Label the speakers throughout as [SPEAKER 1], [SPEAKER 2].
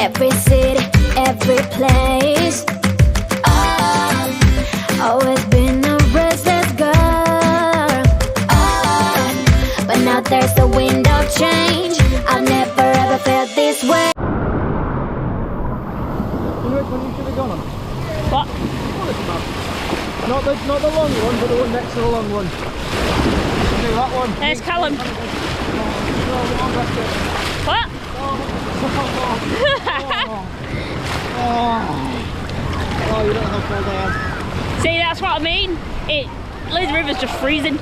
[SPEAKER 1] every city, every place. Always been a restless girl. But now there's a wind of change. I've never ever felt this way.
[SPEAKER 2] You know which one you should have gone on?
[SPEAKER 3] What?
[SPEAKER 2] Not the long one, but the one next to the long one. Do that one.
[SPEAKER 3] There's Callum. What?
[SPEAKER 2] Oh, you don't know how cold I am.
[SPEAKER 3] See, that's what I mean. Liz River's just freezing.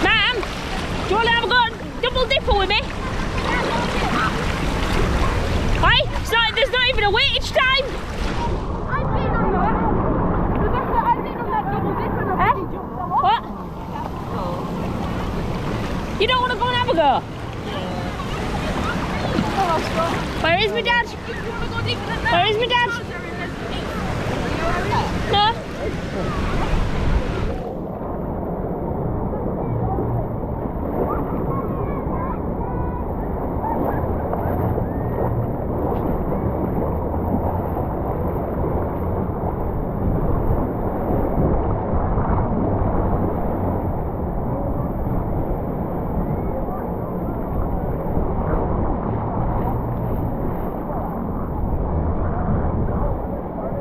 [SPEAKER 3] Ma'am, do you want to have a go double dipper with me? Hey, there's not even a waitage time.
[SPEAKER 4] I've been on that double dipper.
[SPEAKER 3] Eh? What? You don't want to go and have a go? Where is my dad? Where is my dad? No?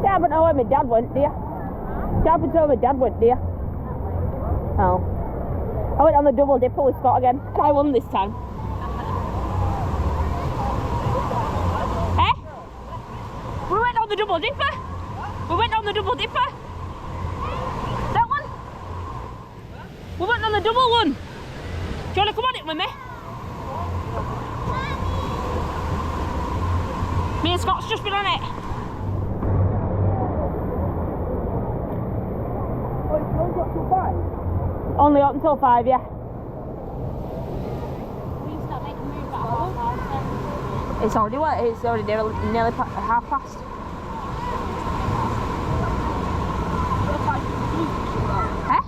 [SPEAKER 3] Yeah, but know where my dad went, do you? You happen to know where my dad went, do you? Oh. I went on the double dipper with Scott again. I won this time. Eh? We went on the double dipper. We went on the double dipper. That one? We went on the double one. Do you want to come on it with me? Me and Scott's just been on it. Only up until 5, yeah. It's already what? It's already nearly half past. Huh?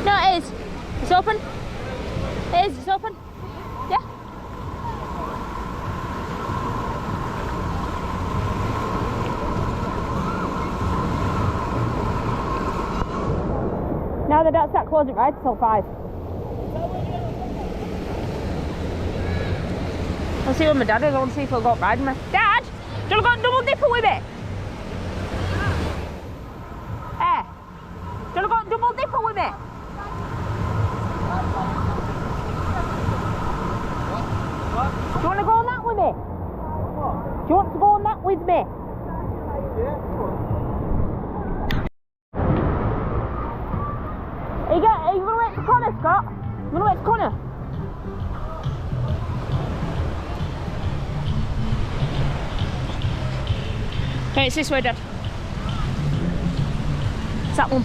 [SPEAKER 3] No, it is. It's open. It is. It's open. Yeah. Now they don't start closing right till 5. I'll see what my dad is. I want to see if he'll go up riding me. Dad, do you want to go double dipper with me? Eh? Do you want to go double dipper with me? Do you want to go on that with me? Do you want to go on that with me? Are you going to wait for Connor, Scott? You going to wait for Connor? Okay, it's this way, Dad. It's that one.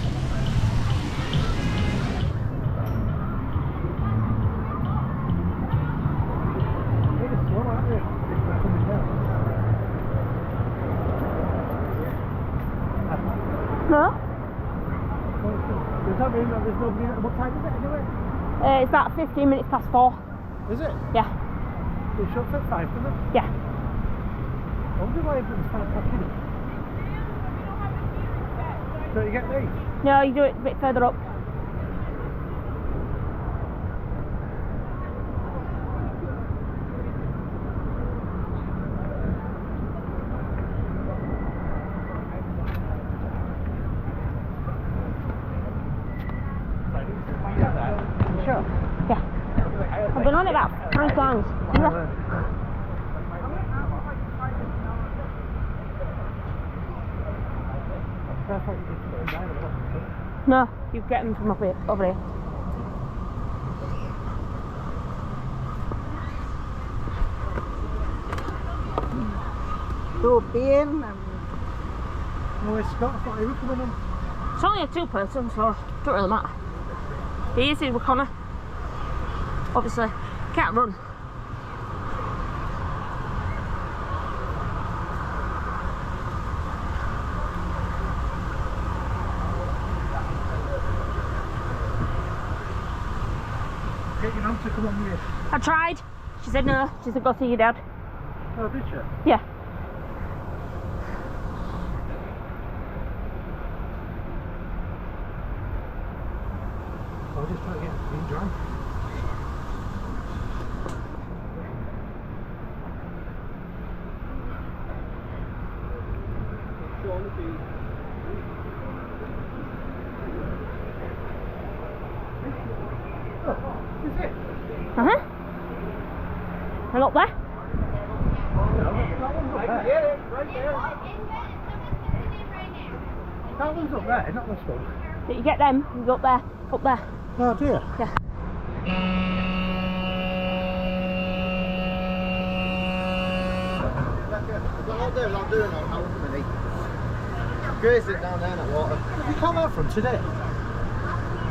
[SPEAKER 3] No?
[SPEAKER 2] Does that mean that there's nobody at what time is it anyway?
[SPEAKER 3] It's about 15 minutes past 4.
[SPEAKER 2] Is it?
[SPEAKER 3] Yeah.
[SPEAKER 2] They shut at 5, doesn't it?
[SPEAKER 3] Yeah.
[SPEAKER 2] I wonder why everyone's 5 past, isn't it? Don't you get me?
[SPEAKER 3] No, you do it a bit further up.
[SPEAKER 2] Sure.
[SPEAKER 3] Yeah. I've been on it about 3 times. Yeah. No, you get them from over here.
[SPEAKER 5] Two pin.
[SPEAKER 2] No, it's Scott. What are you coming on?
[SPEAKER 3] It's only a 2-person, so it doesn't really matter. Easy with Connor. Obviously, can't run.
[SPEAKER 2] Get your mum to come on with you.
[SPEAKER 3] I tried. She said no. She said go see your dad.
[SPEAKER 2] Oh, did you?
[SPEAKER 3] Yeah.
[SPEAKER 2] I was just trying to get it dry.
[SPEAKER 3] Uh-huh. And up there?
[SPEAKER 2] That one's up there, not this one.
[SPEAKER 3] Did you get them? You go up there. Up there.
[SPEAKER 2] Oh dear.
[SPEAKER 3] Yeah.
[SPEAKER 2] What I'm doing on how many. Grazing down there in that water. Did you come out from today?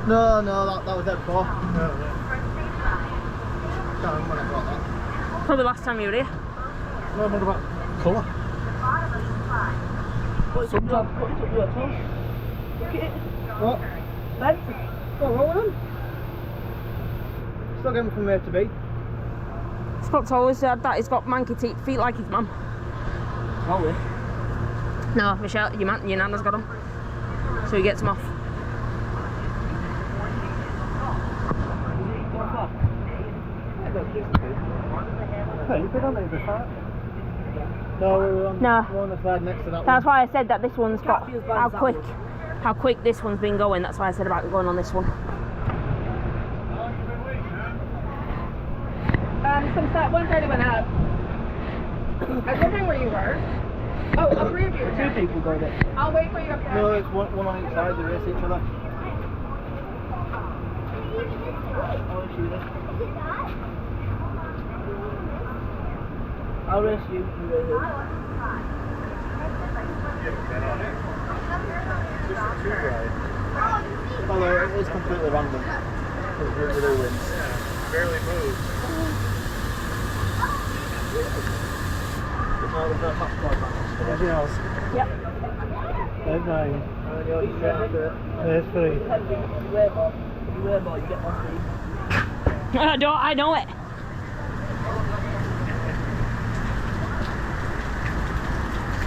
[SPEAKER 2] No, that was there before. No, can't remember when I got that.
[SPEAKER 3] Probably last time you were here.
[SPEAKER 2] No, what about colour? Sometimes put it up your toe. Look at it. What?
[SPEAKER 3] Ben?
[SPEAKER 2] What's wrong with them? Still getting from A to B.
[SPEAKER 3] Scott's always said that he's got manky feet like his mum.
[SPEAKER 2] Always.
[SPEAKER 3] No, Michelle, your nana's got them. So he gets them off.
[SPEAKER 2] Hey, you've been on it before. No, we're on the side next to that
[SPEAKER 3] That's
[SPEAKER 2] one.
[SPEAKER 3] why I said that this one's got how quick this one's been going. That's why I said about going on this one.
[SPEAKER 4] Some stuff. One Friday went out. I was wondering where you were. Oh, all three of you.
[SPEAKER 2] Two people go there.
[SPEAKER 4] I'll wait for you up there.
[SPEAKER 2] No, it's one on each side, they race each other. I'll race you, you race him. Although it is completely random. Who wins.
[SPEAKER 5] Barely moves.
[SPEAKER 2] There's no top squad match. Anything else?
[SPEAKER 3] Yep.
[SPEAKER 2] There's 9. And you're straight after it. There's 3.
[SPEAKER 3] You wear more, you get more speed. I know it.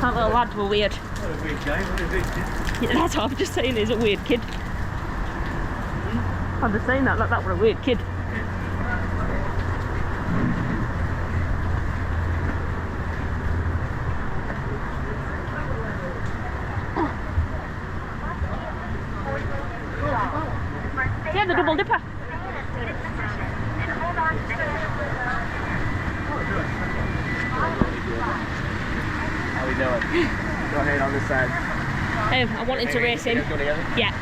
[SPEAKER 3] That little lad were weird.
[SPEAKER 5] What a weird guy, what a weird kid.
[SPEAKER 3] Yeah, that's what I'm just saying, he's a weird kid. I'm just saying that were a weird kid. Yeah, the double dipper.
[SPEAKER 5] How we doing? Go ahead on this side.
[SPEAKER 3] I wanted to race him.
[SPEAKER 5] Go together.
[SPEAKER 3] Yeah.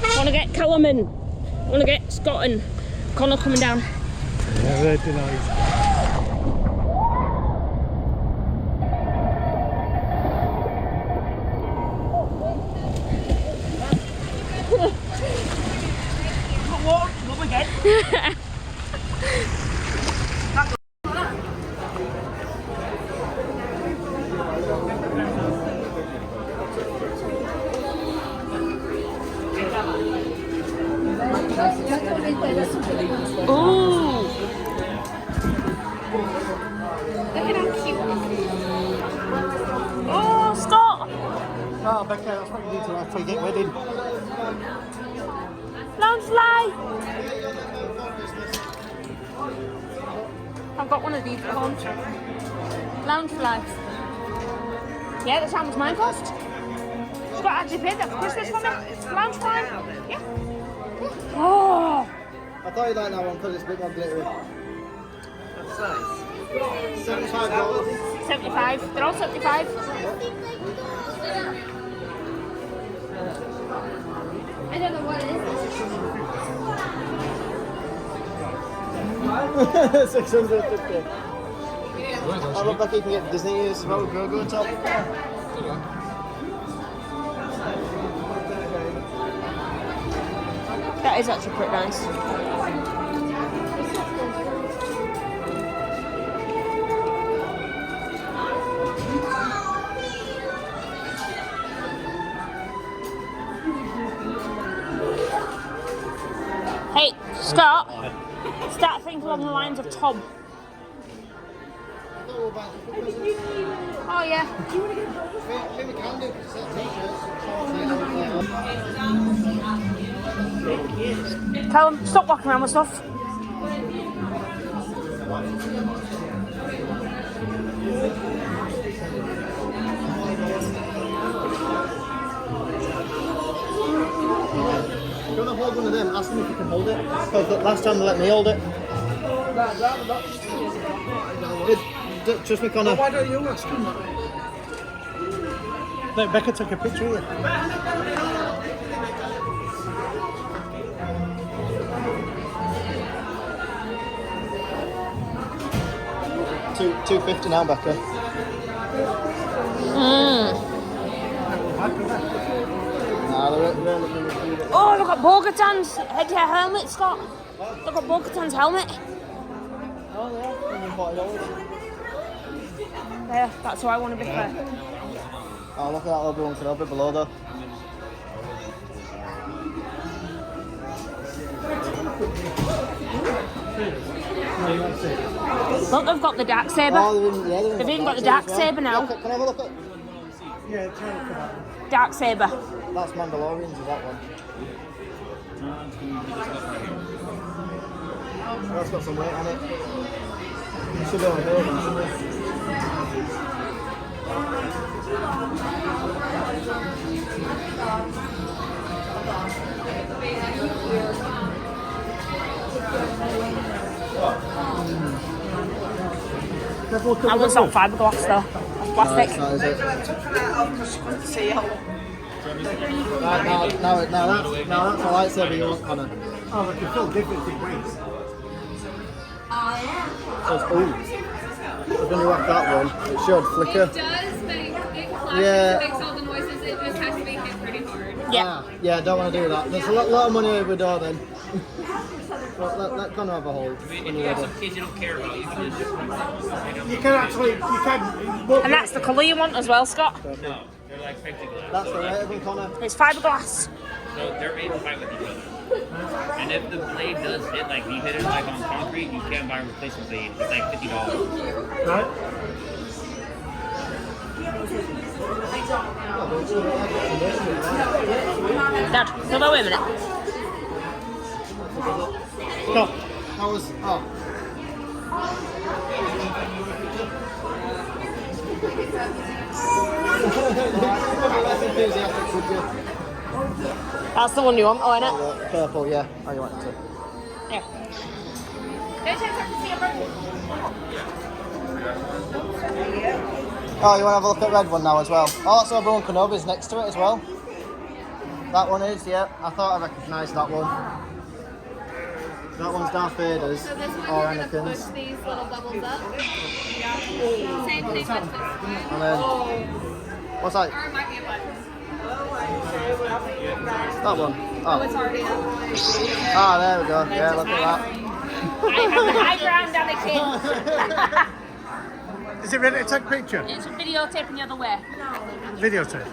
[SPEAKER 3] I want to get Callum and I want to get Scott and Connor coming down.
[SPEAKER 2] Yeah, they're denied. Oh, Becca, that's what you need to after you get wedding.
[SPEAKER 3] Lounge fly! I've got one of these at home. Lounge flies. Yeah, that's how much mine cost. Scott actually paid that for Christmas for me. Lounge fly. Yeah. Oh!
[SPEAKER 2] I thought you liked that one because it's a bit more glittery.
[SPEAKER 5] That's nice.
[SPEAKER 2] $75.
[SPEAKER 3] 75. They're all 75.
[SPEAKER 1] I don't know what it is.
[SPEAKER 2] 650. I look like you can get Disney ears as well, go on top.
[SPEAKER 3] That is actually pretty nice. Hey, Scott, start thinking along the lines of Tom. Oh yeah. Tell him, stop walking around with stuff.
[SPEAKER 2] You want to hold one of them? Ask them if you can hold it. Because last time they let me hold it. Trust me, Connor.
[SPEAKER 5] Why don't you ask him?
[SPEAKER 2] Let Becca take a picture of you. $250 now, Becca.
[SPEAKER 3] Oh, look at Bo-Katan's headgear helmet, Scott. Look at Bo-Katan's helmet.
[SPEAKER 2] Oh, yeah.
[SPEAKER 3] There, that's who I want to be fair.
[SPEAKER 2] Oh, look at that Obi-Wan Kenobi below though.
[SPEAKER 3] Look, they've got the dark saber. They've even got the dark saber now.
[SPEAKER 2] Can I have a look at?
[SPEAKER 5] Yeah, try to come out.
[SPEAKER 3] Dark saber.
[SPEAKER 2] That's Mandalorians, is that one? That's got some weight on it. It should be on here, shouldn't it?
[SPEAKER 3] That one's not fiberglass though. That's plastic.
[SPEAKER 2] That is it. Now that's a lightsaber you want, Connor.
[SPEAKER 5] Oh, they can feel different in ways.
[SPEAKER 2] Ooh. When you whack that one, it should flicker.
[SPEAKER 6] It does, but it flashes,
[SPEAKER 2] Yeah.
[SPEAKER 6] it makes all the noises, it just has to be hit pretty hard.
[SPEAKER 3] Yeah.
[SPEAKER 2] Yeah, don't want to do that. There's a lot of money over the door then. Let Connor have a hold.
[SPEAKER 7] If you have some kids you don't care about, you can just.
[SPEAKER 5] You can actually,
[SPEAKER 3] And that's the colour you want as well, Scott.
[SPEAKER 7] No, they're like plexiglass.
[SPEAKER 2] That's the right of them, Connor.
[SPEAKER 3] It's fiberglass.
[SPEAKER 7] So they're made to fight with each other. And if the blade does hit, like you hit it like on concrete, you can't buy a replacement blade. It's like $50.
[SPEAKER 5] right?
[SPEAKER 3] Dad, hold on, wait a minute.
[SPEAKER 2] Stop. That was. Oh.
[SPEAKER 3] That's the one you want, oh, isn't it?
[SPEAKER 2] Purple, yeah. Oh, you want it to.
[SPEAKER 3] Yeah.
[SPEAKER 2] Oh, you want to have a look at red one now as well? Oh, that's Obi-Wan Kenobi's next to it as well. That one is, yeah. I thought I recognised that one. That one's Darth Vader's
[SPEAKER 6] So this one,
[SPEAKER 2] or
[SPEAKER 6] you're going to push
[SPEAKER 2] Anakin's.
[SPEAKER 6] these little bubbles up. Same thing with this one.
[SPEAKER 2] And then, what's that?
[SPEAKER 6] Or it might be a button.
[SPEAKER 2] That one.
[SPEAKER 6] Oh, it's
[SPEAKER 2] Oh,
[SPEAKER 6] already up.
[SPEAKER 2] ah, there we go. Yeah, look at
[SPEAKER 3] I have the high ground and the king.
[SPEAKER 5] Is it ready to take a picture?
[SPEAKER 3] It's a videotaping the other way.
[SPEAKER 5] Videotape.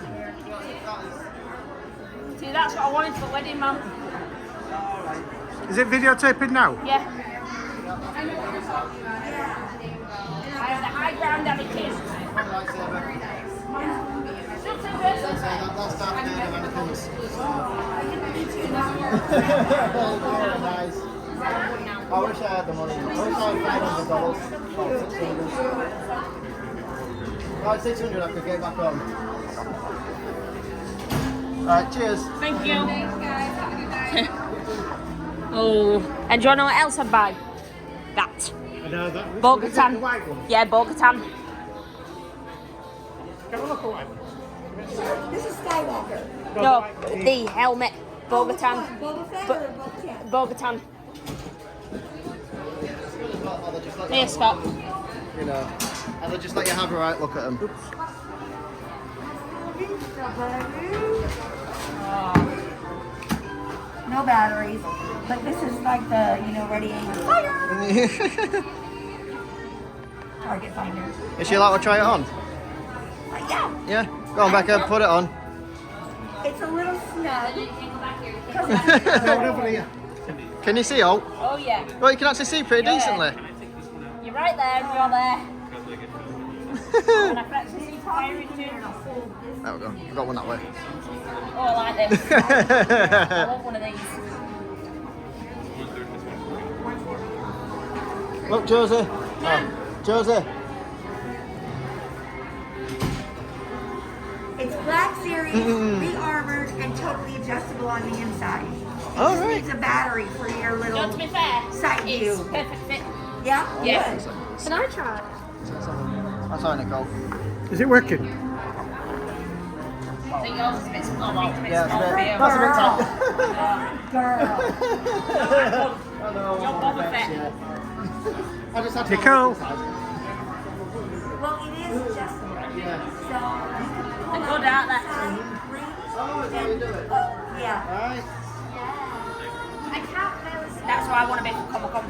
[SPEAKER 3] See, that's what I wanted for the wedding, man.
[SPEAKER 5] Is it videotaping now?
[SPEAKER 3] Yeah. I have the high ground and the king.
[SPEAKER 2] That's Darth Vader and Anakin's. Nice. I wish I had the money. I wish I had $500. Oh, 600. Oh, 600 I could get back on. Alright, cheers.
[SPEAKER 3] Thank you. Oh, and do you know what else I'd buy? That. Bo-Katan. Yeah, Bo-Katan.
[SPEAKER 8] This is Skywalker.
[SPEAKER 3] No, the helmet. Bo-Katan.
[SPEAKER 8] Boba Fett or Bo-Katan?
[SPEAKER 3] Bo-Katan. Here, Scott.
[SPEAKER 2] You know, and they just let you have a right look at them.
[SPEAKER 8] No batteries, but this is like the, ready, aim, fire! Target finder.
[SPEAKER 2] Is she allowed to try it on?
[SPEAKER 8] Yeah,
[SPEAKER 2] Yeah? Go on, Becca, put it on.
[SPEAKER 8] it's a little snug.
[SPEAKER 2] Can you see out?
[SPEAKER 3] Oh, yeah.
[SPEAKER 2] Well, you can actually see pretty decently.
[SPEAKER 3] You're right there, you're there. And I can actually see fire in here.
[SPEAKER 2] There we go. We've got one that way.
[SPEAKER 3] Oh, I like this. I want one of these.
[SPEAKER 2] Look, Josie. Oh, Josie.
[SPEAKER 8] It's Black Series, re-armored, and totally adjustable on the inside.
[SPEAKER 2] All
[SPEAKER 8] It
[SPEAKER 2] right.
[SPEAKER 8] needs a battery for your
[SPEAKER 3] No, to
[SPEAKER 8] little
[SPEAKER 3] be fair,
[SPEAKER 8] side
[SPEAKER 3] it's
[SPEAKER 8] view.
[SPEAKER 3] perfect fit.
[SPEAKER 8] Yeah?
[SPEAKER 3] Yeah.
[SPEAKER 8] Good.
[SPEAKER 3] Can I try?
[SPEAKER 2] That's all, Nicole.
[SPEAKER 9] Is it working?
[SPEAKER 3] I think yours is a bit small, well, it's a bit
[SPEAKER 2] Yeah,
[SPEAKER 3] small for you.
[SPEAKER 2] that's a bit tight.
[SPEAKER 8] Girl.
[SPEAKER 3] You're Boba Fett.
[SPEAKER 2] I just had to
[SPEAKER 9] Nicole.
[SPEAKER 8] Well, it is adjustable.
[SPEAKER 2] Yeah.
[SPEAKER 8] So, you can pull
[SPEAKER 3] They're
[SPEAKER 8] out
[SPEAKER 3] good, aren't they?
[SPEAKER 8] the side rings
[SPEAKER 2] Oh, is that how you do it?
[SPEAKER 8] yeah.
[SPEAKER 2] Alright.
[SPEAKER 3] That's why I want to be from Comic Con.